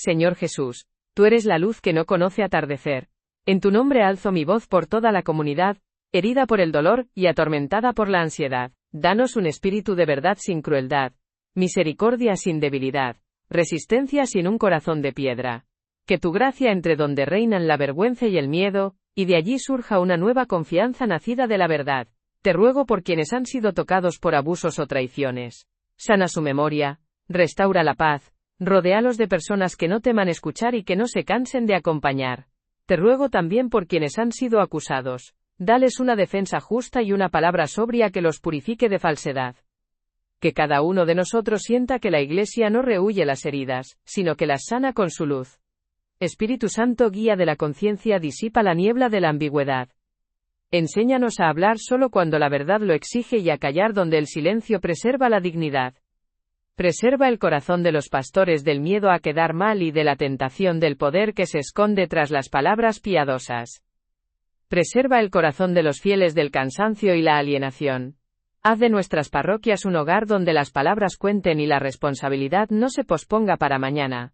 Señor Jesús, tú eres la luz que no conoce atardecer. En tu nombre alzo mi voz por toda la comunidad, herida por el dolor y atormentada por la ansiedad. Danos un espíritu de verdad sin crueldad, misericordia sin debilidad, resistencia sin un corazón de piedra. Que tu gracia entre donde reinan la vergüenza y el miedo, y de allí surja una nueva confianza nacida de la verdad. Te ruego por quienes han sido tocados por abusos o traiciones. Sana su memoria, restaura la paz, rodéalos de personas que no teman escuchar y que no se cansen de acompañar. Te ruego también por quienes han sido acusados. Dales una defensa justa y una palabra sobria que los purifique de falsedad. Que cada uno de nosotros sienta que la Iglesia no rehúye las heridas, sino que las sana con su luz. Espíritu Santo, guía de la conciencia, disipa la niebla de la ambigüedad. Enséñanos a hablar solo cuando la verdad lo exige y a callar donde el silencio preserva la dignidad. Preserva el corazón de los pastores del miedo a quedar mal y de la tentación del poder que se esconde tras las palabras piadosas. Preserva el corazón de los fieles del cansancio y la alienación. Haz de nuestras parroquias un hogar donde las palabras cuenten y la responsabilidad no se posponga para mañana.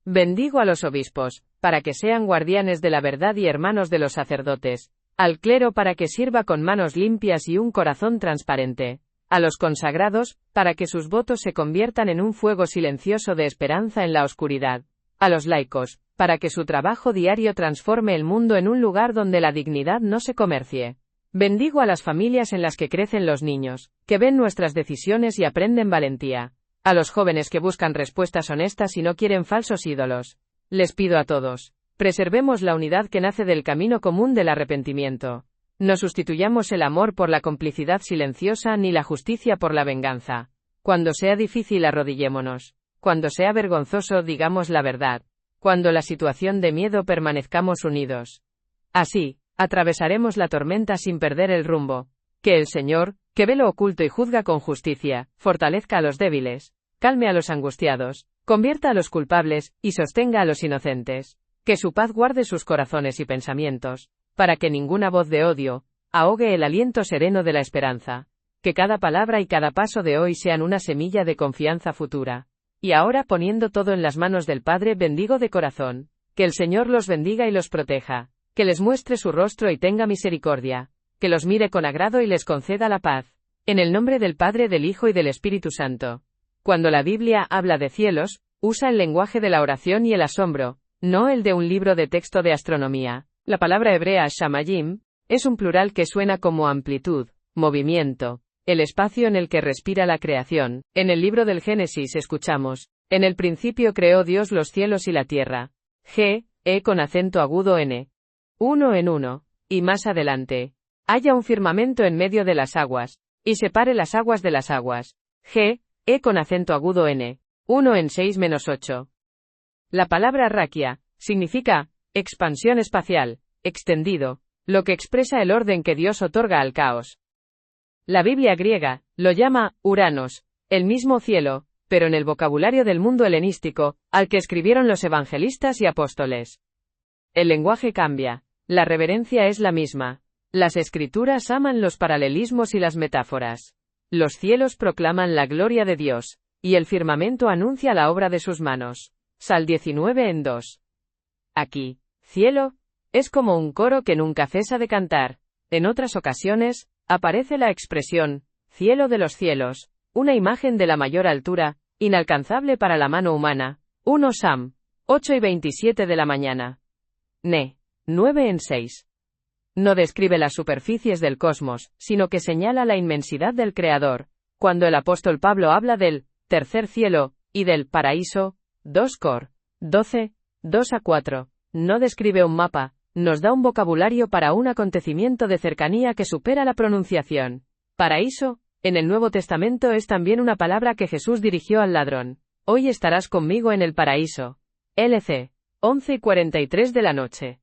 Bendigo a los obispos, para que sean guardianes de la verdad y hermanos de los sacerdotes, al clero para que sirva con manos limpias y un corazón transparente, a los consagrados, para que sus votos se conviertan en un fuego silencioso de esperanza en la oscuridad, a los laicos, para que su trabajo diario transforme el mundo en un lugar donde la dignidad no se comercie. Bendigo a las familias en las que crecen los niños, que ven nuestras decisiones y aprenden valentía, a los jóvenes que buscan respuestas honestas y no quieren falsos ídolos. Les pido a todos, preservemos la unidad que nace del camino común del arrepentimiento. No sustituyamos el amor por la complicidad silenciosa ni la justicia por la venganza. Cuando sea difícil, arrodillémonos. Cuando sea vergonzoso, digamos la verdad. Cuando la situación de miedo, permanezcamos unidos. Así, atravesaremos la tormenta sin perder el rumbo. Que el Señor, que ve lo oculto y juzga con justicia, fortalezca a los débiles, calme a los angustiados, convierta a los culpables, y sostenga a los inocentes. Que su paz guarde sus corazones y pensamientos, para que ninguna voz de odio ahogue el aliento sereno de la esperanza. Que cada palabra y cada paso de hoy sean una semilla de confianza futura. Y ahora, poniendo todo en las manos del Padre, bendigo de corazón. Que el Señor los bendiga y los proteja. Que les muestre su rostro y tenga misericordia. Que los mire con agrado y les conceda la paz. En el nombre del Padre, del Hijo y del Espíritu Santo. Cuando la Biblia habla de cielos, usa el lenguaje de la oración y el asombro, no el de un libro de texto de astronomía. La palabra hebrea shamayim es un plural que suena como amplitud, movimiento, el espacio en el que respira la creación. En el libro del Génesis escuchamos: en el principio creó Dios los cielos y la tierra. Con acento agudo N. Uno en uno. Y más adelante: haya un firmamento en medio de las aguas, y separe las aguas de las aguas. Con acento agudo N. 1 en 6-8. La palabra raquia significa expansión espacial, extendido, lo que expresa el orden que Dios otorga al caos. La Biblia griega lo llama Uranos, el mismo cielo, pero en el vocabulario del mundo helenístico, al que escribieron los evangelistas y apóstoles. El lenguaje cambia, la reverencia es la misma. Las escrituras aman los paralelismos y las metáforas. Los cielos proclaman la gloria de Dios, y el firmamento anuncia la obra de sus manos. Sal 19 en 2. Aquí, cielo, es como un coro que nunca cesa de cantar. En otras ocasiones, aparece la expresión, cielo de los cielos, una imagen de la mayor altura, inalcanzable para la mano humana. 1 Sam. 8:27 de la mañana. 9 en 6. No describe las superficies del cosmos, sino que señala la inmensidad del Creador. Cuando el apóstol Pablo habla del tercer cielo y del paraíso, 2 Cor. 12, 2-4, no describe un mapa, nos da un vocabulario para un acontecimiento de cercanía que supera la pronunciación. Paraíso, en el Nuevo Testamento, es también una palabra que Jesús dirigió al ladrón. Hoy estarás conmigo en el paraíso. LC. 11:43 de la noche.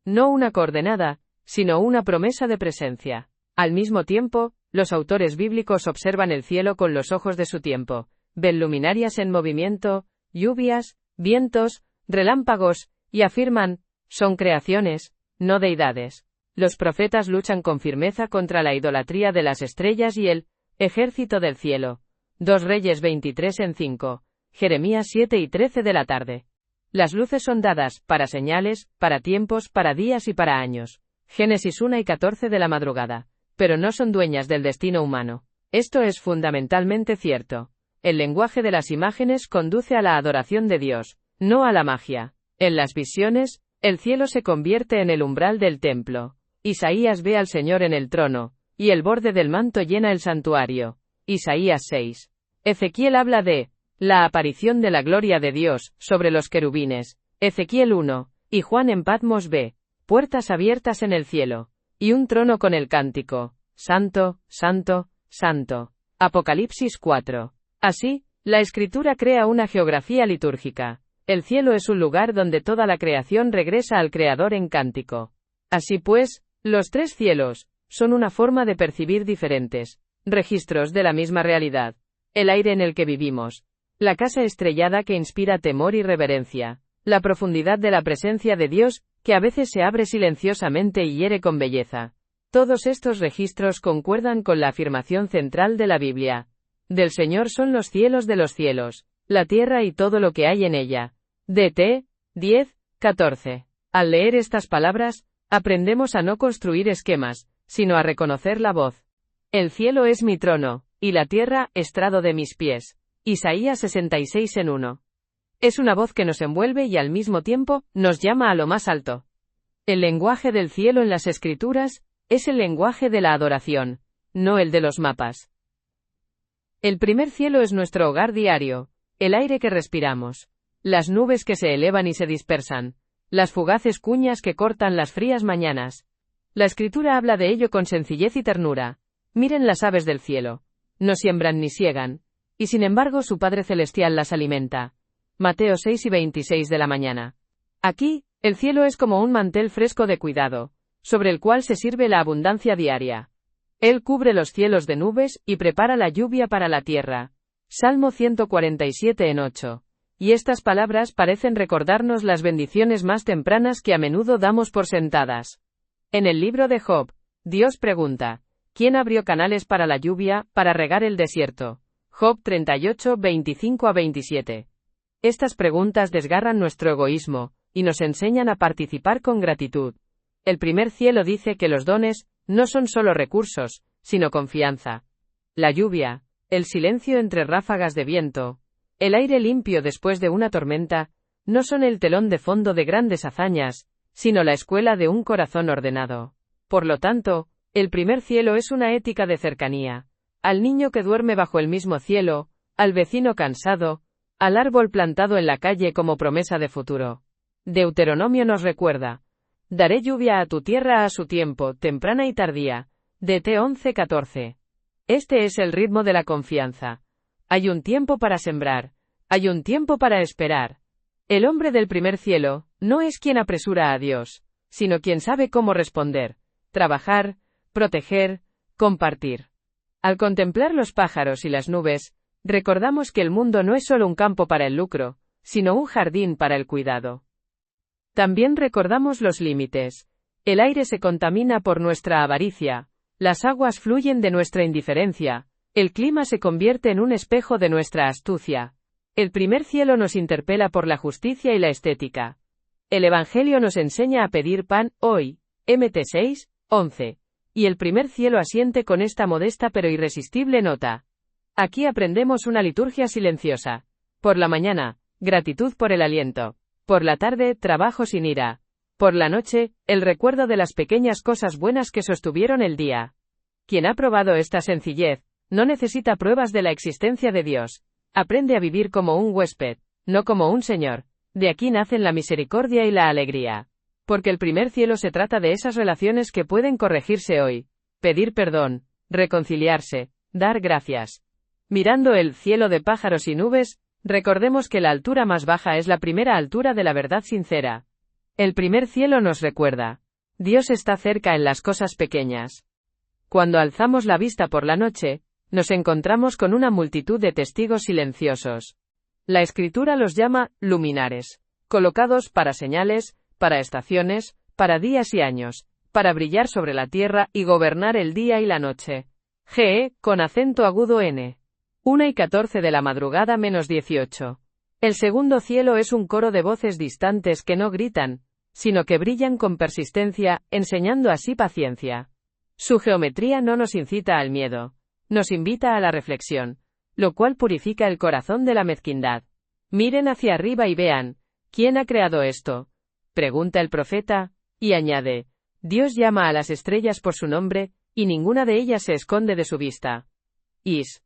No una coordenada, sino una promesa de presencia. Al mismo tiempo, los autores bíblicos observan el cielo con los ojos de su tiempo. Ven luminarias en movimiento, lluvias, vientos, relámpagos, y afirman: son creaciones, no deidades. Los profetas luchan con firmeza contra la idolatría de las estrellas y el ejército del cielo. 2 Reyes 23 en 5. Jeremías 7 y 13 de la tarde. Las luces son dadas, para señales, para tiempos, para días y para años. Génesis 1 y 14 de la madrugada. Pero no son dueñas del destino humano. Esto es fundamentalmente cierto. El lenguaje de las imágenes conduce a la adoración de Dios, no a la magia. En las visiones, el cielo se convierte en el umbral del templo. Isaías ve al Señor en el trono, y el borde del manto llena el santuario. Isaías 6. Ezequiel habla de la aparición de la gloria de Dios sobre los querubines. Ezequiel 1. Y Juan en Patmos ve puertas abiertas en el cielo, y un trono con el cántico: Santo, Santo, Santo. Apocalipsis 4. Así, la Escritura crea una geografía litúrgica. El cielo es un lugar donde toda la creación regresa al Creador en cántico. Así pues, los tres cielos son una forma de percibir diferentes registros de la misma realidad. El aire en el que vivimos, la casa estrellada que inspira temor y reverencia, la profundidad de la presencia de Dios, que a veces se abre silenciosamente y hiere con belleza. Todos estos registros concuerdan con la afirmación central de la Biblia. Del Señor son los cielos de los cielos, la tierra y todo lo que hay en ella. DT 10, 14. Al leer estas palabras, aprendemos a no construir esquemas, sino a reconocer la voz. El cielo es mi trono, y la tierra, estrado de mis pies. Isaías 66 en 1. Es una voz que nos envuelve y al mismo tiempo, nos llama a lo más alto. El lenguaje del cielo en las Escrituras es el lenguaje de la adoración, no el de los mapas. El primer cielo es nuestro hogar diario, el aire que respiramos, las nubes que se elevan y se dispersan, las fugaces cuñas que cortan las frías mañanas. La Escritura habla de ello con sencillez y ternura. Miren las aves del cielo. No siembran ni siegan, y sin embargo su Padre Celestial las alimenta. Mateo 6 y 26 de la mañana. Aquí, el cielo es como un mantel fresco de cuidado, sobre el cual se sirve la abundancia diaria. Él cubre los cielos de nubes, y prepara la lluvia para la tierra. Salmo 147 en 8. Y estas palabras parecen recordarnos las bendiciones más tempranas que a menudo damos por sentadas. En el libro de Job, Dios pregunta: ¿quién abrió canales para la lluvia, para regar el desierto? Job 38, 25 a 27. Estas preguntas desgarran nuestro egoísmo, y nos enseñan a participar con gratitud. El primer cielo dice que los dones no son solo recursos, sino confianza. La lluvia, el silencio entre ráfagas de viento, el aire limpio después de una tormenta, no son el telón de fondo de grandes hazañas, sino la escuela de un corazón ordenado. Por lo tanto, el primer cielo es una ética de cercanía. Al niño que duerme bajo el mismo cielo, al vecino cansado, al árbol plantado en la calle como promesa de futuro. Deuteronomio nos recuerda: daré lluvia a tu tierra a su tiempo, temprana y tardía. DT 11:14. Este es el ritmo de la confianza. Hay un tiempo para sembrar, hay un tiempo para esperar. El hombre del primer cielo no es quien apresura a Dios, sino quien sabe cómo responder, trabajar, proteger, compartir. Al contemplar los pájaros y las nubes, recordamos que el mundo no es solo un campo para el lucro, sino un jardín para el cuidado. También recordamos los límites. El aire se contamina por nuestra avaricia, las aguas fluyen de nuestra indiferencia, el clima se convierte en un espejo de nuestra astucia. El primer cielo nos interpela por la justicia y la estética. El Evangelio nos enseña a pedir pan, hoy, Mt 6, 11. Y el primer cielo asiente con esta modesta pero irresistible nota. Aquí aprendemos una liturgia silenciosa. Por la mañana, gratitud por el aliento. Por la tarde, trabajo sin ira. Por la noche, el recuerdo de las pequeñas cosas buenas que sostuvieron el día. Quien ha probado esta sencillez, no necesita pruebas de la existencia de Dios. Aprende a vivir como un huésped, no como un señor. De aquí nacen la misericordia y la alegría. Porque el primer cielo se trata de esas relaciones que pueden corregirse hoy. Pedir perdón, reconciliarse, dar gracias. Mirando el cielo de pájaros y nubes, recordemos que la altura más baja es la primera altura de la verdad sincera. El primer cielo nos recuerda: Dios está cerca en las cosas pequeñas. Cuando alzamos la vista por la noche, nos encontramos con una multitud de testigos silenciosos. La Escritura los llama luminares, colocados para señales, para estaciones, para días y años, para brillar sobre la tierra y gobernar el día y la noche. G.E. con acento agudo N. 1:14 de la madrugada -18. El segundo cielo es un coro de voces distantes que no gritan, sino que brillan con persistencia, enseñando así paciencia. Su geometría no nos incita al miedo, nos invita a la reflexión, lo cual purifica el corazón de la mezquindad. Miren hacia arriba y vean, ¿quién ha creado esto?, pregunta el profeta, y añade, Dios llama a las estrellas por su nombre, y ninguna de ellas se esconde de su vista. Is.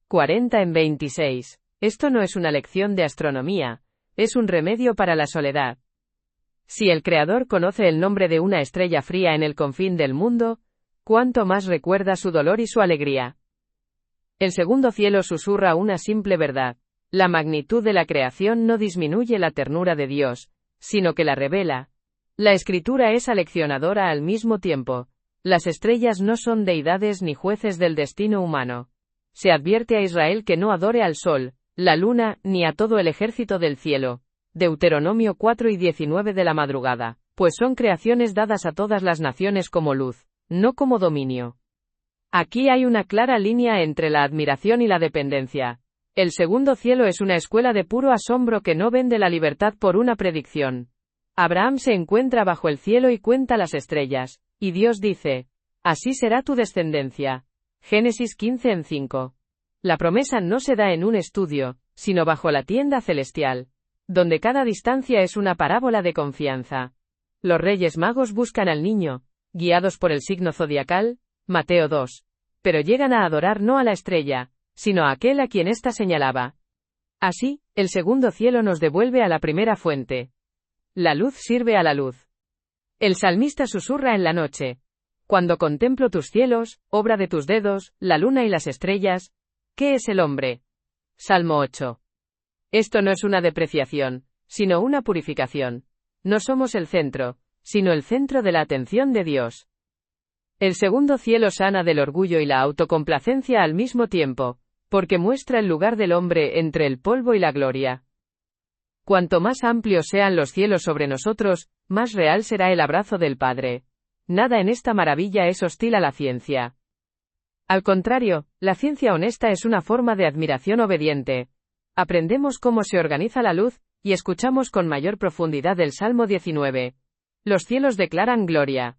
40:26. Esto no es una lección de astronomía, es un remedio para la soledad. Si el Creador conoce el nombre de una estrella fría en el confín del mundo, ¿cuánto más recuerda su dolor y su alegría? El segundo cielo susurra una simple verdad. La magnitud de la creación no disminuye la ternura de Dios, sino que la revela. La Escritura es aleccionadora al mismo tiempo. Las estrellas no son deidades ni jueces del destino humano. Se advierte a Israel que no adore al sol, la luna, ni a todo el ejército del cielo. Deuteronomio 4:19 de la madrugada, pues son creaciones dadas a todas las naciones como luz, no como dominio. Aquí hay una clara línea entre la admiración y la dependencia. El segundo cielo es una escuela de puro asombro que no vende la libertad por una predicción. Abraham se encuentra bajo el cielo y cuenta las estrellas, y Dios dice, así será tu descendencia. Génesis 15:5. La promesa no se da en un estudio, sino bajo la tienda celestial, donde cada distancia es una parábola de confianza. Los Reyes Magos buscan al niño, guiados por el signo zodiacal, Mateo 2. Pero llegan a adorar no a la estrella, sino a aquel a quien ésta señalaba. Así, el segundo cielo nos devuelve a la primera fuente. La luz sirve a la luz. El salmista susurra en la noche. Cuando contemplo tus cielos, obra de tus dedos, la luna y las estrellas, ¿qué es el hombre? Salmo 8. Esto no es una depreciación, sino una purificación. No somos el centro, sino el centro de la atención de Dios. El segundo cielo sana del orgullo y la autocomplacencia al mismo tiempo, porque muestra el lugar del hombre entre el polvo y la gloria. Cuanto más amplios sean los cielos sobre nosotros, más real será el abrazo del Padre. Nada en esta maravilla es hostil a la ciencia. Al contrario, la ciencia honesta es una forma de admiración obediente. Aprendemos cómo se organiza la luz, y escuchamos con mayor profundidad el Salmo 19. Los cielos declaran gloria.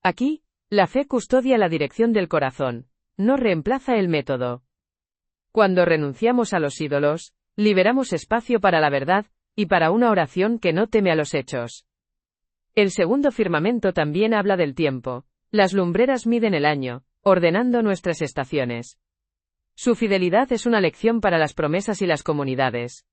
Aquí, la fe custodia la dirección del corazón, no reemplaza el método. Cuando renunciamos a los ídolos, liberamos espacio para la verdad, y para una oración que no teme a los hechos. El segundo firmamento también habla del tiempo. Las lumbreras miden el año, ordenando nuestras estaciones. Su fidelidad es una lección para las promesas y las comunidades.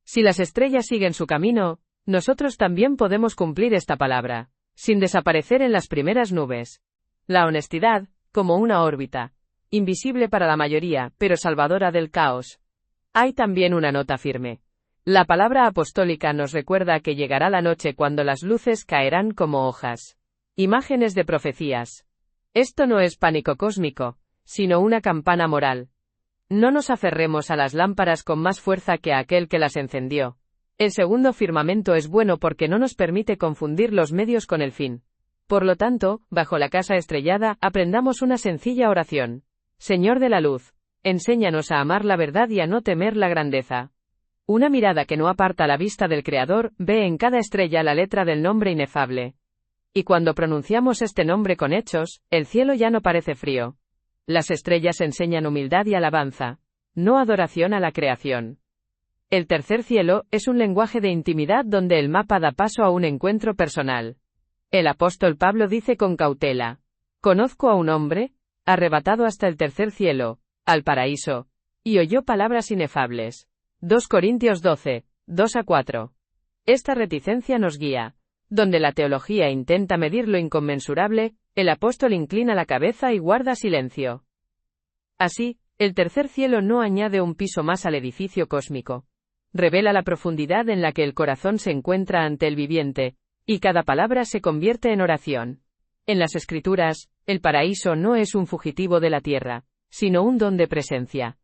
Si las estrellas siguen su camino, nosotros también podemos cumplir esta palabra, sin desaparecer en las primeras nubes. La honestidad, como una órbita, invisible para la mayoría, pero salvadora del caos. Hay también una nota firme. La palabra apostólica nos recuerda que llegará la noche cuando las luces caerán como hojas. Imágenes de profecías. Esto no es pánico cósmico, sino una campana moral. No nos aferremos a las lámparas con más fuerza que a aquel que las encendió. El segundo firmamento es bueno porque no nos permite confundir los medios con el fin. Por lo tanto, bajo la casa estrellada, aprendamos una sencilla oración. Señor de la luz, enséñanos a amar la verdad y a no temer la grandeza. Una mirada que no aparta la vista del Creador, ve en cada estrella la letra del nombre inefable. Y cuando pronunciamos este nombre con hechos, el cielo ya no parece frío. Las estrellas enseñan humildad y alabanza, no adoración a la creación. El tercer cielo es un lenguaje de intimidad donde el mapa da paso a un encuentro personal. El apóstol Pablo dice con cautela: conozco a un hombre, arrebatado hasta el tercer cielo, al paraíso, y oyó palabras inefables. 2 Corintios 12, 2-4. Esta reticencia nos guía. Donde la teología intenta medir lo inconmensurable, el apóstol inclina la cabeza y guarda silencio. Así, el tercer cielo no añade un piso más al edificio cósmico. Revela la profundidad en la que el corazón se encuentra ante el viviente, y cada palabra se convierte en oración. En las Escrituras, el paraíso no es un fugitivo de la tierra, sino un don de presencia.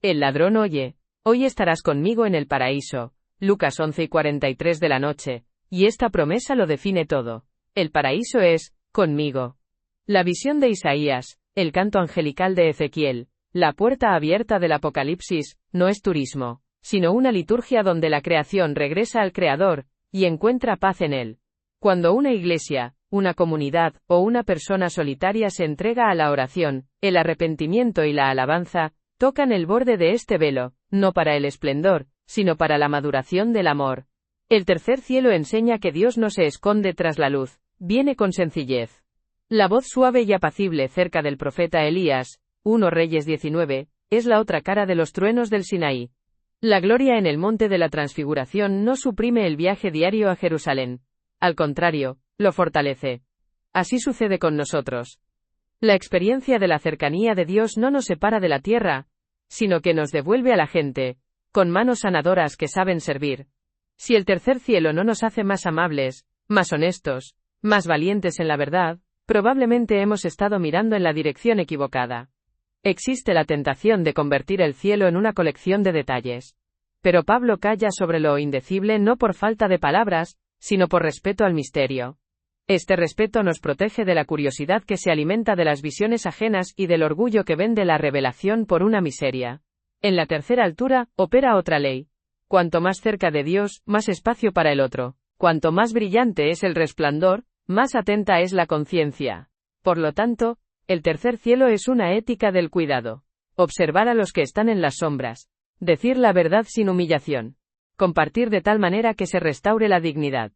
El ladrón oye: hoy estarás conmigo en el paraíso. Lucas 11:43 de la noche. Y esta promesa lo define todo. El paraíso es, conmigo. La visión de Isaías, el canto angelical de Ezequiel, la puerta abierta del Apocalipsis, no es turismo, sino una liturgia donde la creación regresa al Creador, y encuentra paz en él. Cuando una iglesia, una comunidad, o una persona solitaria se entrega a la oración, el arrepentimiento y la alabanza, tocan el borde de este velo, no para el esplendor, sino para la maduración del amor. El tercer cielo enseña que Dios no se esconde tras la luz, viene con sencillez. La voz suave y apacible cerca del profeta Elías, 1 Reyes 19, es la otra cara de los truenos del Sinaí. La gloria en el monte de la transfiguración no suprime el viaje diario a Jerusalén. Al contrario, lo fortalece. Así sucede con nosotros. La experiencia de la cercanía de Dios no nos separa de la tierra, sino que nos devuelve a la gente, con manos sanadoras que saben servir. Si el tercer cielo no nos hace más amables, más honestos, más valientes en la verdad, probablemente hemos estado mirando en la dirección equivocada. Existe la tentación de convertir el cielo en una colección de detalles. Pero Pablo calla sobre lo indecible no por falta de palabras, sino por respeto al misterio. Este respeto nos protege de la curiosidad que se alimenta de las visiones ajenas y del orgullo que vende la revelación por una miseria. En la tercera altura, opera otra ley. Cuanto más cerca de Dios, más espacio para el otro. Cuanto más brillante es el resplandor, más atenta es la conciencia. Por lo tanto, el tercer cielo es una ética del cuidado. Observar a los que están en las sombras. Decir la verdad sin humillación. Compartir de tal manera que se restaure la dignidad.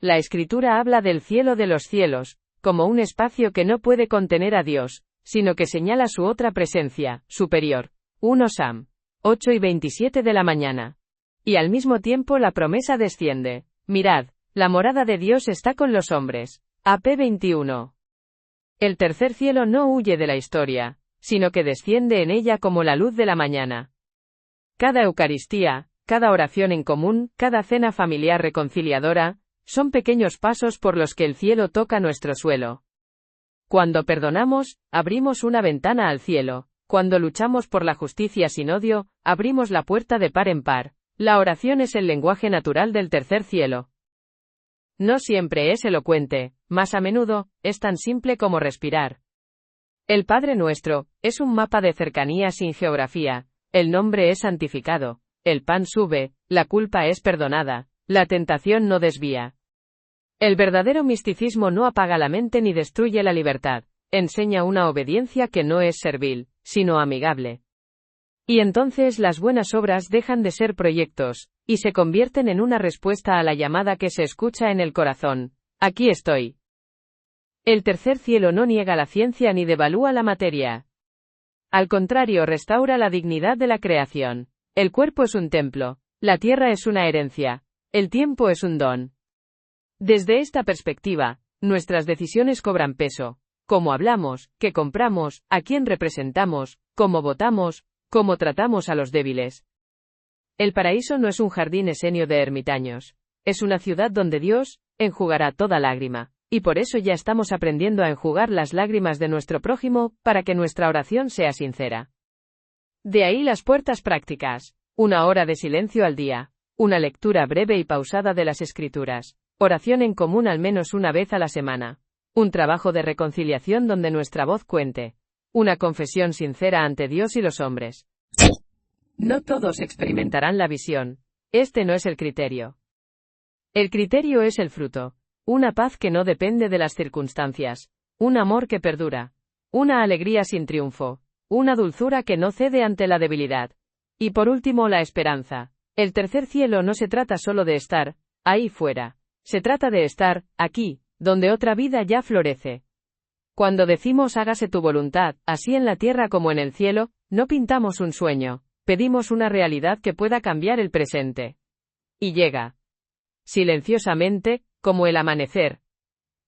La Escritura habla del cielo de los cielos, como un espacio que no puede contener a Dios, sino que señala su otra presencia, superior. 1 Sam. 8:27 de la mañana. Y al mismo tiempo la promesa desciende. Mirad, la morada de Dios está con los hombres. AP 21. El tercer cielo no huye de la historia, sino que desciende en ella como la luz de la mañana. Cada Eucaristía, cada oración en común, cada cena familiar reconciliadora, son pequeños pasos por los que el cielo toca nuestro suelo. Cuando perdonamos, abrimos una ventana al cielo. Cuando luchamos por la justicia sin odio, abrimos la puerta de par en par. La oración es el lenguaje natural del tercer cielo. No siempre es elocuente, más a menudo, es tan simple como respirar. El Padre Nuestro es un mapa de cercanía sin geografía, el nombre es santificado, el pan sube, la culpa es perdonada, la tentación no desvía. El verdadero misticismo no apaga la mente ni destruye la libertad, enseña una obediencia que no es servil, sino amigable. Y entonces las buenas obras dejan de ser proyectos, y se convierten en una respuesta a la llamada que se escucha en el corazón. Aquí estoy. El tercer cielo no niega la ciencia ni devalúa la materia. Al contrario, restaura la dignidad de la creación. El cuerpo es un templo, la tierra es una herencia, el tiempo es un don. Desde esta perspectiva, nuestras decisiones cobran peso. Cómo hablamos, qué compramos, a quién representamos, cómo votamos, cómo tratamos a los débiles. El paraíso no es un jardín esenio de ermitaños. Es una ciudad donde Dios enjugará toda lágrima. Y por eso ya estamos aprendiendo a enjugar las lágrimas de nuestro prójimo, para que nuestra oración sea sincera. De ahí las puertas prácticas. 1 hora de silencio al día. Una lectura breve y pausada de las Escrituras. Oración en común al menos una vez a la semana. Un trabajo de reconciliación donde nuestra voz cuente. Una confesión sincera ante Dios y los hombres. No todos experimentarán la visión. Este no es el criterio. El criterio es el fruto. Una paz que no depende de las circunstancias. Un amor que perdura. Una alegría sin triunfo. Una dulzura que no cede ante la debilidad. Y por último la esperanza. El tercer cielo no se trata solo de estar ahí fuera. Se trata de estar aquí, donde otra vida ya florece. Cuando decimos hágase tu voluntad, así en la tierra como en el cielo, no pintamos un sueño, pedimos una realidad que pueda cambiar el presente. Y llega. Silenciosamente, como el amanecer.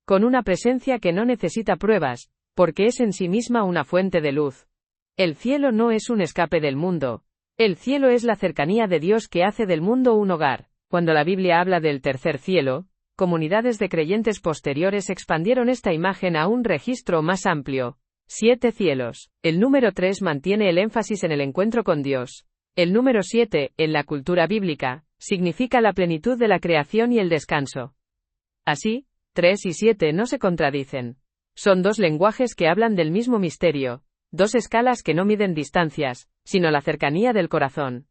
Con una presencia que no necesita pruebas, porque es en sí misma una fuente de luz. El cielo no es un escape del mundo. El cielo es la cercanía de Dios que hace del mundo un hogar. Cuando la Biblia habla del tercer cielo, comunidades de creyentes posteriores expandieron esta imagen a un registro más amplio. 7 cielos. El número 3 mantiene el énfasis en el encuentro con Dios. El número 7, en la cultura bíblica, significa la plenitud de la creación y el descanso. Así, 3 y 7 no se contradicen. Son dos lenguajes que hablan del mismo misterio, dos escalas que no miden distancias, sino la cercanía del corazón.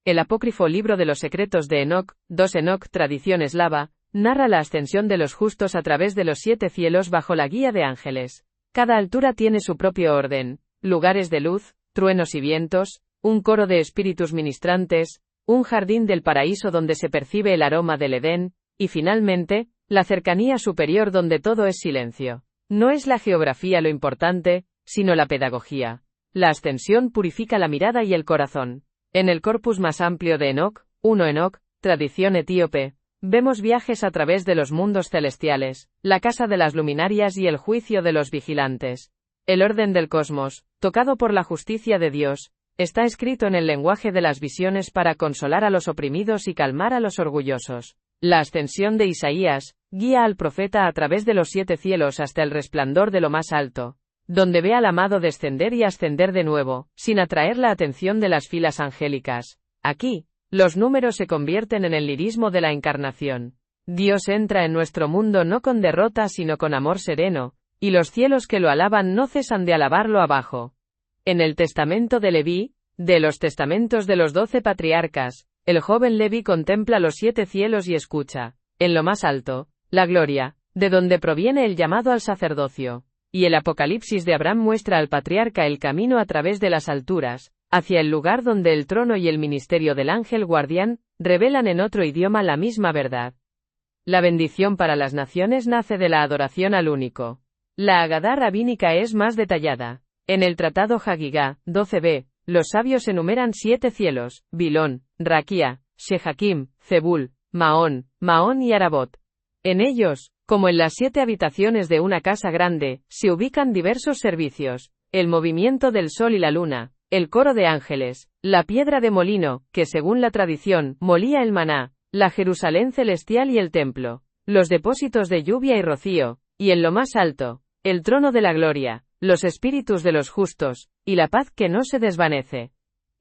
El apócrifo libro de los secretos de Enoc, 2 Enoc, tradición eslava, narra la ascensión de los justos a través de los 7 cielos bajo la guía de ángeles. Cada altura tiene su propio orden, lugares de luz, truenos y vientos, un coro de espíritus ministrantes, un jardín del paraíso donde se percibe el aroma del Edén, y finalmente, la cercanía superior donde todo es silencio. No es la geografía lo importante, sino la pedagogía. La ascensión purifica la mirada y el corazón. En el corpus más amplio de Enoc, 1 Enoc, tradición etíope, vemos viajes a través de los mundos celestiales, la casa de las luminarias y el juicio de los vigilantes. El orden del cosmos, tocado por la justicia de Dios, está escrito en el lenguaje de las visiones para consolar a los oprimidos y calmar a los orgullosos. La ascensión de Isaías, guía al profeta a través de los 7 cielos hasta el resplandor de lo más alto, donde ve al amado descender y ascender de nuevo, sin atraer la atención de las filas angélicas. Aquí, los números se convierten en el lirismo de la encarnación. Dios entra en nuestro mundo no con derrota sino con amor sereno, y los cielos que lo alaban no cesan de alabarlo abajo. En el testamento de Leví, de los testamentos de los 12 patriarcas, el joven Leví contempla los 7 cielos y escucha, en lo más alto, la gloria, de donde proviene el llamado al sacerdocio. Y el Apocalipsis de Abraham muestra al patriarca el camino a través de las alturas, hacia el lugar donde el trono y el ministerio del ángel guardián, revelan en otro idioma la misma verdad. La bendición para las naciones nace de la adoración al único. La Agadá rabínica es más detallada. En el tratado Hagigá, 12b, los sabios enumeran 7 cielos, Bilón, Raquía, Shehakim, Zebul, Maón y Arabot. En ellos, como en las 7 habitaciones de una casa grande, se ubican diversos servicios, el movimiento del sol y la luna, el coro de ángeles, la piedra de molino, que según la tradición, molía el maná, la Jerusalén celestial y el templo, los depósitos de lluvia y rocío, y en lo más alto, el trono de la gloria, los espíritus de los justos, y la paz que no se desvanece.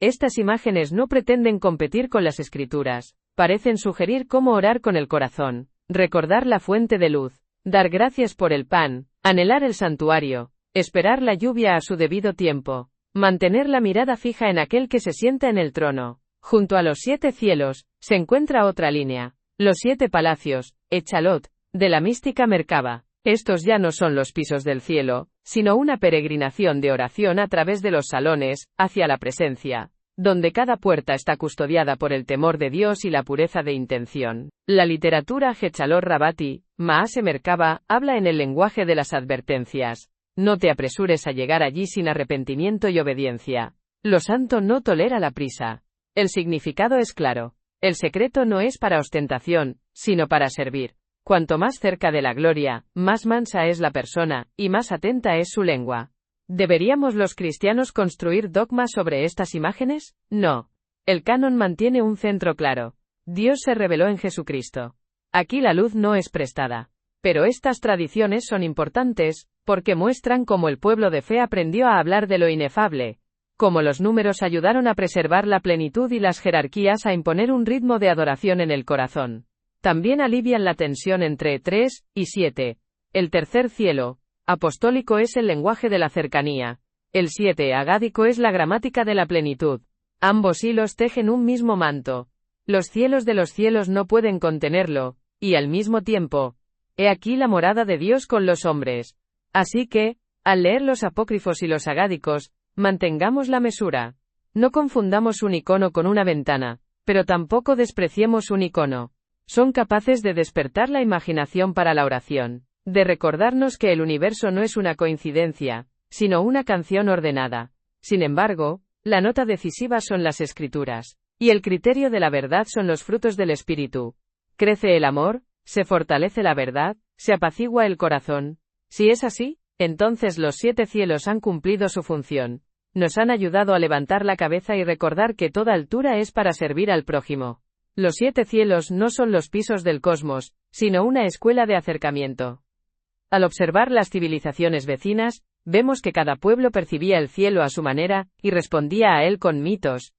Estas imágenes no pretenden competir con las escrituras, parecen sugerir cómo orar con el corazón, recordar la fuente de luz, dar gracias por el pan, anhelar el santuario, esperar la lluvia a su debido tiempo, mantener la mirada fija en aquel que se sienta en el trono. Junto a los 7 cielos, se encuentra otra línea, los 7 palacios, Echalot, de la mística Merkaba. Estos ya no son los pisos del cielo, sino una peregrinación de oración a través de los salones, hacia la presencia, donde cada puerta está custodiada por el temor de Dios y la pureza de intención. La literatura Hechalot Rabati, Maase Merkaba, habla en el lenguaje de las advertencias. No te apresures a llegar allí sin arrepentimiento y obediencia. Lo santo no tolera la prisa. El significado es claro. El secreto no es para ostentación, sino para servir. Cuanto más cerca de la gloria, más mansa es la persona, y más atenta es su lengua. ¿Deberíamos los cristianos construir dogmas sobre estas imágenes? No. El canon mantiene un centro claro. Dios se reveló en Jesucristo. Aquí la luz no es prestada. Pero estas tradiciones son importantes, porque muestran cómo el pueblo de fe aprendió a hablar de lo inefable, cómo los números ayudaron a preservar la plenitud y las jerarquías a imponer un ritmo de adoración en el corazón. También alivian la tensión entre 3 y 7. El tercer cielo, apostólico, es el lenguaje de la cercanía. El 7 agádico es la gramática de la plenitud. Ambos hilos tejen un mismo manto. Los cielos de los cielos no pueden contenerlo, y al mismo tiempo, he aquí la morada de Dios con los hombres. Así que, al leer los apócrifos y los agádicos, mantengamos la mesura. No confundamos un icono con una ventana, pero tampoco despreciemos un icono. Son capaces de despertar la imaginación para la oración, de recordarnos que el universo no es una coincidencia, sino una canción ordenada. Sin embargo, la nota decisiva son las escrituras, y el criterio de la verdad son los frutos del Espíritu. Crece el amor, se fortalece la verdad, se apacigua el corazón. Si es así, entonces los 7 cielos han cumplido su función. Nos han ayudado a levantar la cabeza y recordar que toda altura es para servir al prójimo. Los 7 cielos no son los pisos del cosmos, sino una escuela de acercamiento. Al observar las civilizaciones vecinas, vemos que cada pueblo percibía el cielo a su manera, y respondía a él con mitos.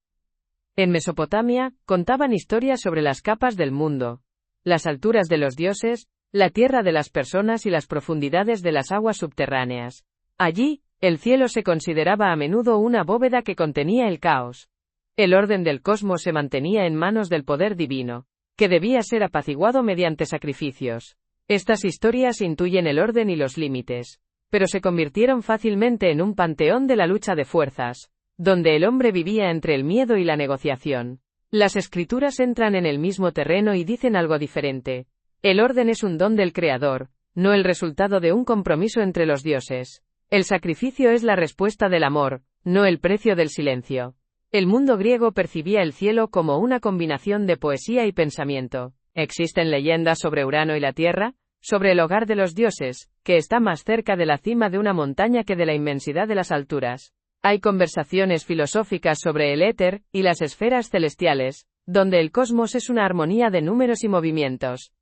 En Mesopotamia, contaban historias sobre las capas del mundo, las alturas de los dioses, la tierra de las personas y las profundidades de las aguas subterráneas. Allí, el cielo se consideraba a menudo una bóveda que contenía el caos. El orden del cosmos se mantenía en manos del poder divino, que debía ser apaciguado mediante sacrificios. Estas historias intuyen el orden y los límites, pero se convirtieron fácilmente en un panteón de la lucha de fuerzas, donde el hombre vivía entre el miedo y la negociación. Las escrituras entran en el mismo terreno y dicen algo diferente. El orden es un don del Creador, no el resultado de un compromiso entre los dioses. El sacrificio es la respuesta del amor, no el precio del silencio. El mundo griego percibía el cielo como una combinación de poesía y pensamiento. Existen leyendas sobre Urano y la Tierra, sobre el hogar de los dioses, que está más cerca de la cima de una montaña que de la inmensidad de las alturas. Hay conversaciones filosóficas sobre el éter y las esferas celestiales, donde el cosmos es una armonía de números y movimientos.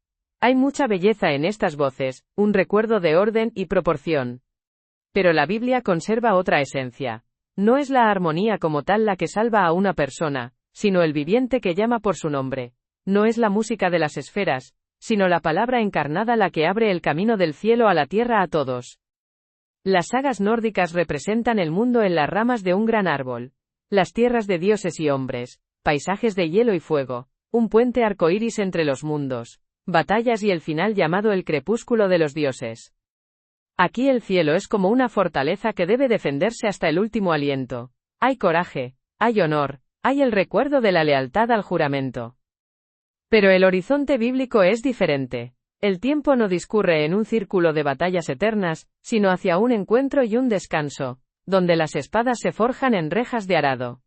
Hay mucha belleza en estas voces, un recuerdo de orden y proporción. Pero la Biblia conserva otra esencia. No es la armonía como tal la que salva a una persona, sino el viviente que llama por su nombre. No es la música de las esferas, sino la palabra encarnada la que abre el camino del cielo a la tierra a todos. Las sagas nórdicas representan el mundo en las ramas de un gran árbol. Las tierras de dioses y hombres, paisajes de hielo y fuego, un puente arcoíris entre los mundos, batallas y el final llamado el crepúsculo de los dioses. Aquí el cielo es como una fortaleza que debe defenderse hasta el último aliento. Hay coraje, hay honor, hay el recuerdo de la lealtad al juramento. Pero el horizonte bíblico es diferente. El tiempo no discurre en un círculo de batallas eternas, sino hacia un encuentro y un descanso, donde las espadas se forjan en rejas de arado.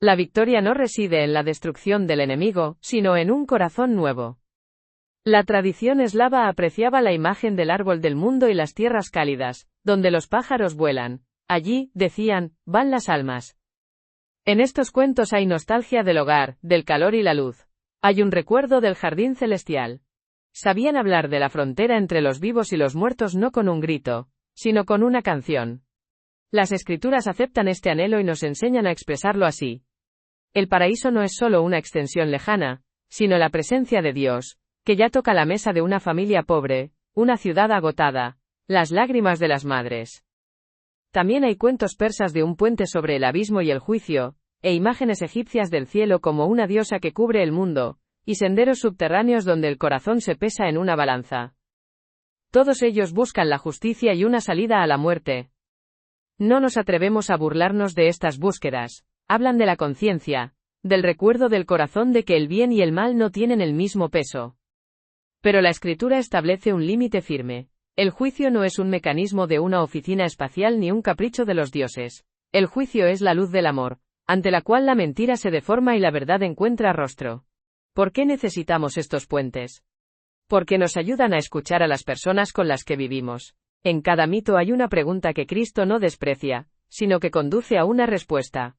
La victoria no reside en la destrucción del enemigo, sino en un corazón nuevo. La tradición eslava apreciaba la imagen del árbol del mundo y las tierras cálidas, donde los pájaros vuelan. Allí, decían, van las almas. En estos cuentos hay nostalgia del hogar, del calor y la luz. Hay un recuerdo del jardín celestial. Sabían hablar de la frontera entre los vivos y los muertos no con un grito, sino con una canción. Las escrituras aceptan este anhelo y nos enseñan a expresarlo así. El paraíso no es solo una extensión lejana, sino la presencia de Dios, que ya toca la mesa de una familia pobre, una ciudad agotada, las lágrimas de las madres. También hay cuentos persas de un puente sobre el abismo y el juicio, e imágenes egipcias del cielo como una diosa que cubre el mundo, y senderos subterráneos donde el corazón se pesa en una balanza. Todos ellos buscan la justicia y una salida a la muerte. No nos atrevemos a burlarnos de estas búsquedas. Hablan de la conciencia, del recuerdo del corazón de que el bien y el mal no tienen el mismo peso. Pero la Escritura establece un límite firme. El juicio no es un mecanismo de una oficina espacial ni un capricho de los dioses. El juicio es la luz del amor, ante la cual la mentira se deforma y la verdad encuentra rostro. ¿Por qué necesitamos estos puentes? Porque nos ayudan a escuchar a las personas con las que vivimos. En cada mito hay una pregunta que Cristo no desprecia, sino que conduce a una respuesta.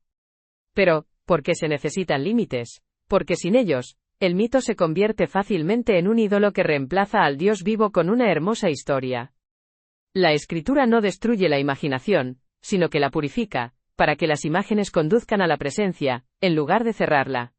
Pero, ¿por qué se necesitan límites? Porque sin ellos, el mito se convierte fácilmente en un ídolo que reemplaza al Dios vivo con una hermosa historia. La Escritura no destruye la imaginación, sino que la purifica, para que las imágenes conduzcan a la presencia, en lugar de cerrarla.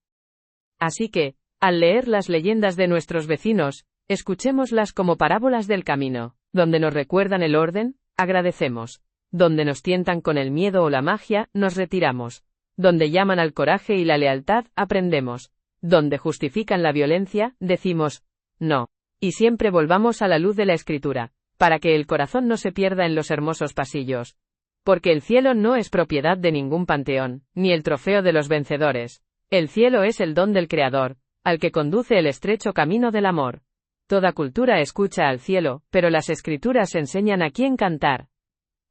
Así que, al leer las leyendas de nuestros vecinos, escuchémoslas como parábolas del camino, donde nos recuerdan el orden, agradecemos, donde nos tientan con el miedo o la magia, nos retiramos, donde llaman al coraje y la lealtad, aprendemos, donde justifican la violencia, decimos, no, y siempre volvamos a la luz de la Escritura, para que el corazón no se pierda en los hermosos pasillos. Porque el cielo no es propiedad de ningún panteón, ni el trofeo de los vencedores. El cielo es el don del Creador, al que conduce el estrecho camino del amor. Toda cultura escucha al cielo, pero las Escrituras enseñan a quién cantar.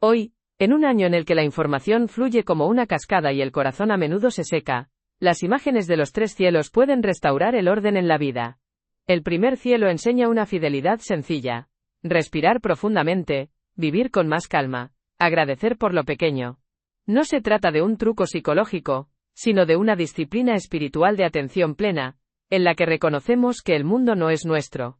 Hoy, en un año en el que la información fluye como una cascada y el corazón a menudo se seca, las imágenes de los tres cielos pueden restaurar el orden en la vida. El primer cielo enseña una fidelidad sencilla. Respirar profundamente, vivir con más calma, agradecer por lo pequeño. No se trata de un truco psicológico, sino de una disciplina espiritual de atención plena, en la que reconocemos que el mundo no es nuestro.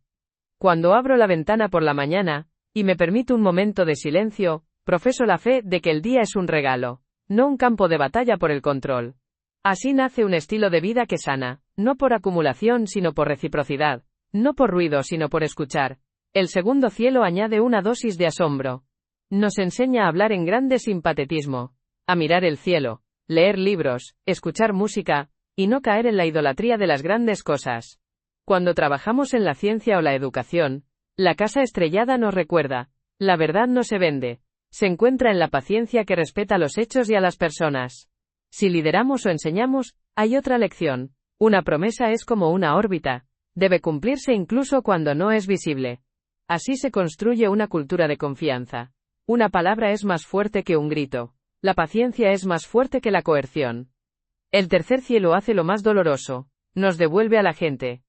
Cuando abro la ventana por la mañana, y me permito un momento de silencio, profeso la fe de que el día es un regalo, no un campo de batalla por el control. Así nace un estilo de vida que sana, no por acumulación sino por reciprocidad, no por ruido sino por escuchar. El segundo cielo añade una dosis de asombro. Nos enseña a hablar en grande sin patetismo, a mirar el cielo, leer libros, escuchar música, y no caer en la idolatría de las grandes cosas. Cuando trabajamos en la ciencia o la educación, la casa estrellada nos recuerda, la verdad no se vende, se encuentra en la paciencia que respeta los hechos y a las personas. Si lideramos o enseñamos, hay otra lección. Una promesa es como una órbita, debe cumplirse incluso cuando no es visible. Así se construye una cultura de confianza. Una palabra es más fuerte que un grito. La paciencia es más fuerte que la coerción. El tercer cielo hace lo más doloroso. Nos devuelve a la gente.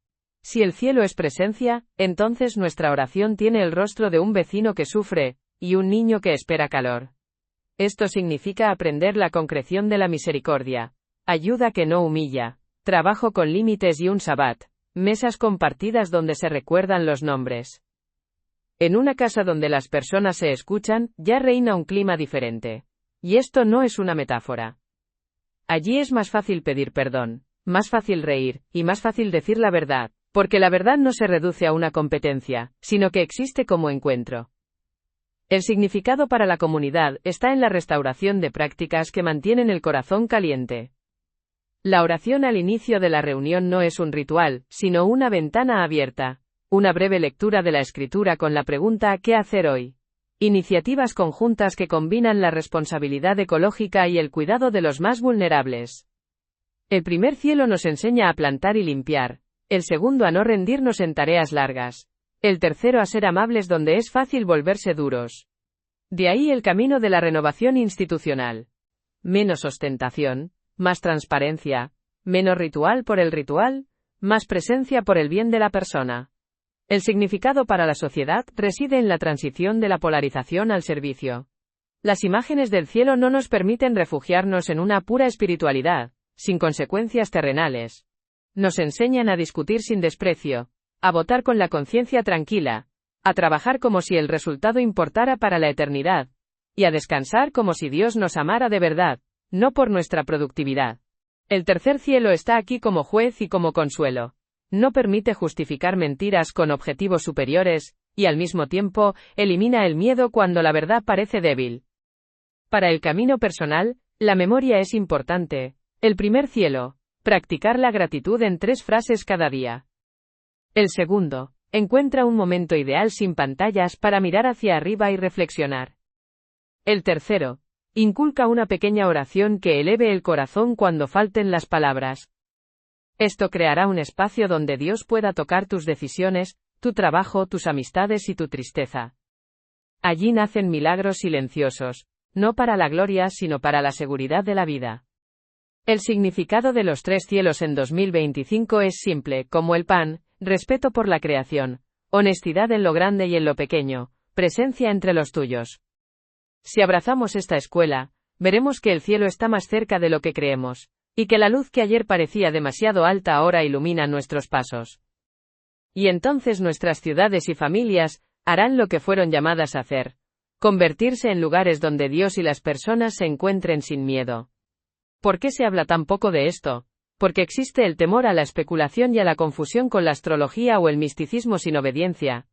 Si el cielo es presencia, entonces nuestra oración tiene el rostro de un vecino que sufre, y un niño que espera calor. Esto significa aprender la concreción de la misericordia. Ayuda que no humilla. Trabajo con límites y un sabbat. Mesas compartidas donde se recuerdan los nombres. En una casa donde las personas se escuchan, ya reina un clima diferente. Y esto no es una metáfora. Allí es más fácil pedir perdón, más fácil reír, y más fácil decir la verdad, porque la verdad no se reduce a una competencia, sino que existe como encuentro. El significado para la comunidad está en la restauración de prácticas que mantienen el corazón caliente. La oración al inicio de la reunión no es un ritual, sino una ventana abierta. Una breve lectura de la escritura con la pregunta ¿qué hacer hoy? Iniciativas conjuntas que combinan la responsabilidad ecológica y el cuidado de los más vulnerables. El primer cielo nos enseña a plantar y limpiar, el segundo a no rendirnos en tareas largas, el tercero a ser amables donde es fácil volverse duros. De ahí el camino de la renovación institucional. Menos ostentación, más transparencia, menos ritual por el ritual, más presencia por el bien de la persona. El significado para la sociedad reside en la transición de la polarización al servicio. Las imágenes del cielo no nos permiten refugiarnos en una pura espiritualidad, sin consecuencias terrenales. Nos enseñan a discutir sin desprecio, a votar con la conciencia tranquila, a trabajar como si el resultado importara para la eternidad, y a descansar como si Dios nos amara de verdad, no por nuestra productividad. El tercer cielo está aquí como juez y como consuelo. No permite justificar mentiras con objetivos superiores, y al mismo tiempo, elimina el miedo cuando la verdad parece débil. Para el camino personal, la memoria es importante. El primer cielo, practicar la gratitud en 3 frases cada día. El segundo, encuentra un momento ideal sin pantallas para mirar hacia arriba y reflexionar. El tercero, inculca una pequeña oración que eleve el corazón cuando falten las palabras. Esto creará un espacio donde Dios pueda tocar tus decisiones, tu trabajo, tus amistades y tu tristeza. Allí nacen milagros silenciosos, no para la gloria sino para la seguridad de la vida. El significado de los 3 cielos en 2025 es simple, como el pan, respeto por la creación, honestidad en lo grande y en lo pequeño, presencia entre los tuyos. Si abrazamos esta escuela, veremos que el cielo está más cerca de lo que creemos. Y que la luz que ayer parecía demasiado alta ahora ilumina nuestros pasos. Y entonces nuestras ciudades y familias harán lo que fueron llamadas a hacer: convertirse en lugares donde Dios y las personas se encuentren sin miedo. ¿Por qué se habla tan poco de esto? Porque existe el temor a la especulación y a la confusión con la astrología o el misticismo sin obediencia.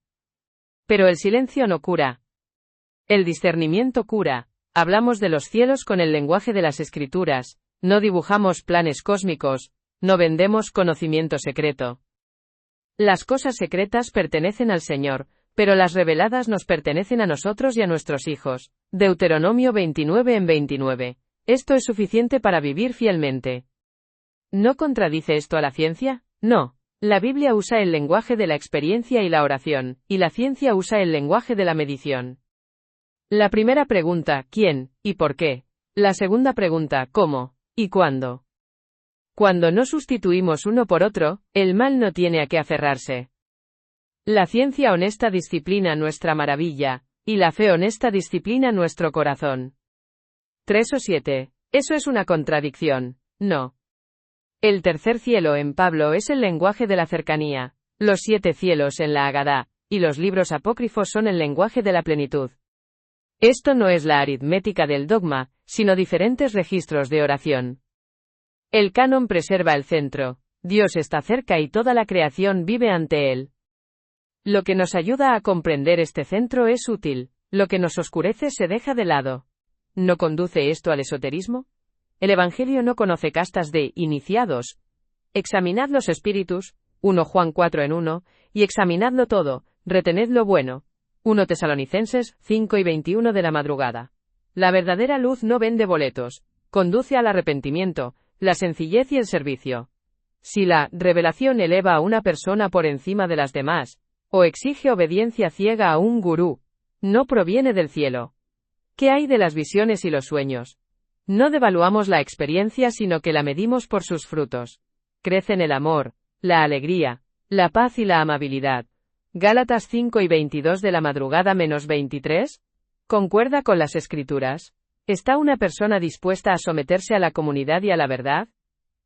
Pero el silencio no cura. El discernimiento cura. Hablamos de los cielos con el lenguaje de las escrituras. No dibujamos planes cósmicos, no vendemos conocimiento secreto. Las cosas secretas pertenecen al Señor, pero las reveladas nos pertenecen a nosotros y a nuestros hijos. Deuteronomio 29:29. Esto es suficiente para vivir fielmente. ¿No contradice esto a la ciencia? No. La Biblia usa el lenguaje de la experiencia y la oración, y la ciencia usa el lenguaje de la medición. La primera pregunta, ¿quién y por qué? La segunda pregunta, ¿cómo y cuándo? Cuando no sustituimos uno por otro, el mal no tiene a qué aferrarse. La ciencia honesta disciplina nuestra maravilla, y la fe honesta disciplina nuestro corazón. 3 o 7. ¿Eso es una contradicción? No. El tercer cielo en Pablo es el lenguaje de la cercanía, los 7 cielos en la Agadá, y los libros apócrifos son el lenguaje de la plenitud. Esto no es la aritmética del dogma, sino diferentes registros de oración. El canon preserva el centro. Dios está cerca y toda la creación vive ante él. Lo que nos ayuda a comprender este centro es útil, lo que nos oscurece se deja de lado. ¿No conduce esto al esoterismo? El Evangelio no conoce castas de iniciados. Examinad los espíritus, 1 Juan 4 en 1, y examinadlo todo, retened lo bueno. 1 Tesalonicenses 5 y 21 de la madrugada. La verdadera luz no vende boletos, conduce al arrepentimiento, la sencillez y el servicio. Si la revelación eleva a una persona por encima de las demás, o exige obediencia ciega a un gurú, no proviene del cielo. ¿Qué hay de las visiones y los sueños? No devaluamos la experiencia sino que la medimos por sus frutos. Crecen el amor, la alegría, la paz y la amabilidad. Gálatas 5 y 22 de la madrugada menos 23. ¿Concuerda con las Escrituras? ¿Está una persona dispuesta a someterse a la comunidad y a la verdad?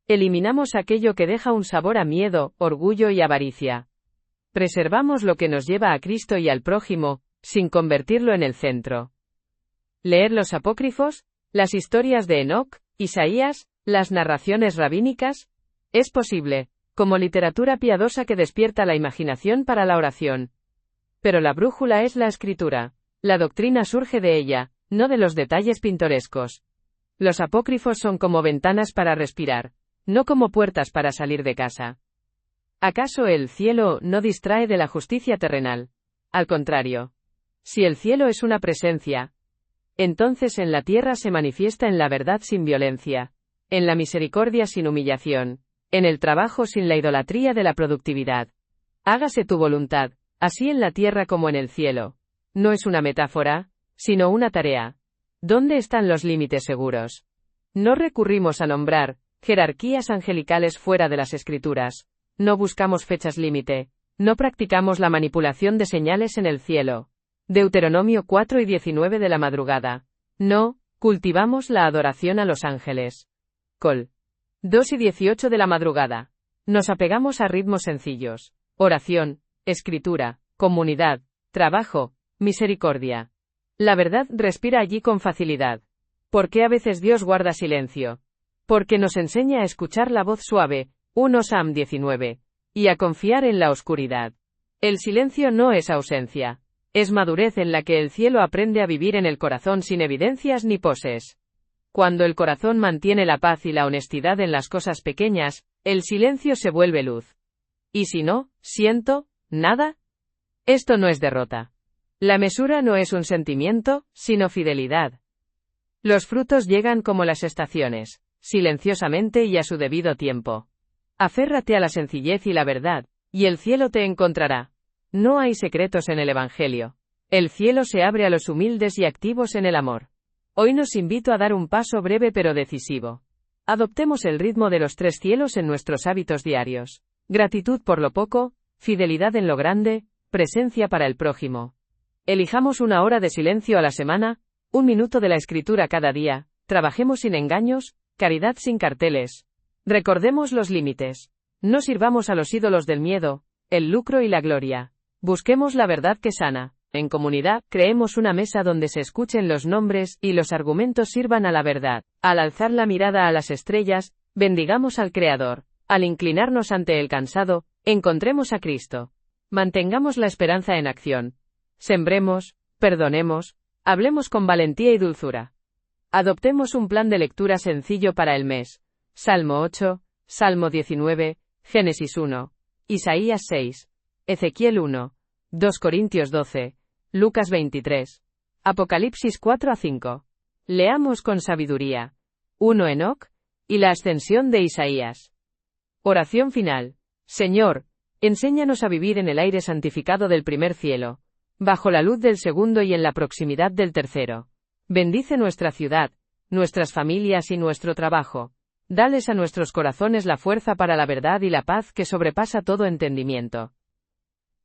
Eliminamos aquello que deja un sabor a miedo, orgullo y avaricia. Preservamos lo que nos lleva a Cristo y al prójimo, sin convertirlo en el centro. Leer los apócrifos, las historias de Enoc, Isaías, las narraciones rabínicas. Es posible, como literatura piadosa que despierta la imaginación para la oración. Pero la brújula es la Escritura. La doctrina surge de ella, no de los detalles pintorescos. Los apócrifos son como ventanas para respirar, no como puertas para salir de casa. ¿Acaso el cielo no distrae de la justicia terrenal? Al contrario. Si el cielo es una presencia, entonces en la tierra se manifiesta en la verdad sin violencia, en la misericordia sin humillación, en el trabajo sin la idolatría de la productividad. Hágase tu voluntad, así en la tierra como en el cielo. No es una metáfora, sino una tarea. ¿Dónde están los límites seguros? No recurrimos a nombrar jerarquías angelicales fuera de las Escrituras. No buscamos fechas límite. No practicamos la manipulación de señales en el cielo. Deuteronomio 4 y 19 de la madrugada. No cultivamos la adoración a los ángeles. Col. 2 y 18 de la madrugada. Nos apegamos a ritmos sencillos. Oración, escritura, comunidad, trabajo, misericordia. La verdad respira allí con facilidad. ¿Por qué a veces Dios guarda silencio? Porque nos enseña a escuchar la voz suave, 1 Sam 19, y a confiar en la oscuridad. El silencio no es ausencia. Es madurez en la que el cielo aprende a vivir en el corazón sin evidencias ni poses. Cuando el corazón mantiene la paz y la honestidad en las cosas pequeñas, el silencio se vuelve luz. ¿Y si no, siento, nada? Esto no es derrota. La mesura no es un sentimiento, sino fidelidad. Los frutos llegan como las estaciones, silenciosamente y a su debido tiempo. Aférrate a la sencillez y la verdad, y el cielo te encontrará. No hay secretos en el Evangelio. El cielo se abre a los humildes y activos en el amor. Hoy nos invito a dar un paso breve pero decisivo. Adoptemos el ritmo de los 3 cielos en nuestros hábitos diarios. Gratitud por lo poco, fidelidad en lo grande, presencia para el prójimo. Elijamos 1 hora de silencio a la semana, 1 minuto de la Escritura cada día, trabajemos sin engaños, caridad sin carteles. Recordemos los límites. No sirvamos a los ídolos del miedo, el lucro y la gloria. Busquemos la verdad que sana. En comunidad, creemos una mesa donde se escuchen los nombres y los argumentos sirvan a la verdad. Al alzar la mirada a las estrellas, bendigamos al Creador. Al inclinarnos ante el cansado, encontremos a Cristo. Mantengamos la esperanza en acción. Sembremos, perdonemos, hablemos con valentía y dulzura. Adoptemos un plan de lectura sencillo para el mes. Salmo 8, Salmo 19, Génesis 1, Isaías 6, Ezequiel 1, 2 Corintios 12, Lucas 23, Apocalipsis 4 a 5. Leamos con sabiduría. 1 Enoc, y la ascensión de Isaías. Oración final. Señor, enséñanos a vivir en el aire santificado del primer cielo, bajo la luz del segundo y en la proximidad del tercero. Bendice nuestra ciudad, nuestras familias y nuestro trabajo. Dales a nuestros corazones la fuerza para la verdad y la paz que sobrepasa todo entendimiento.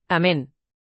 Amén.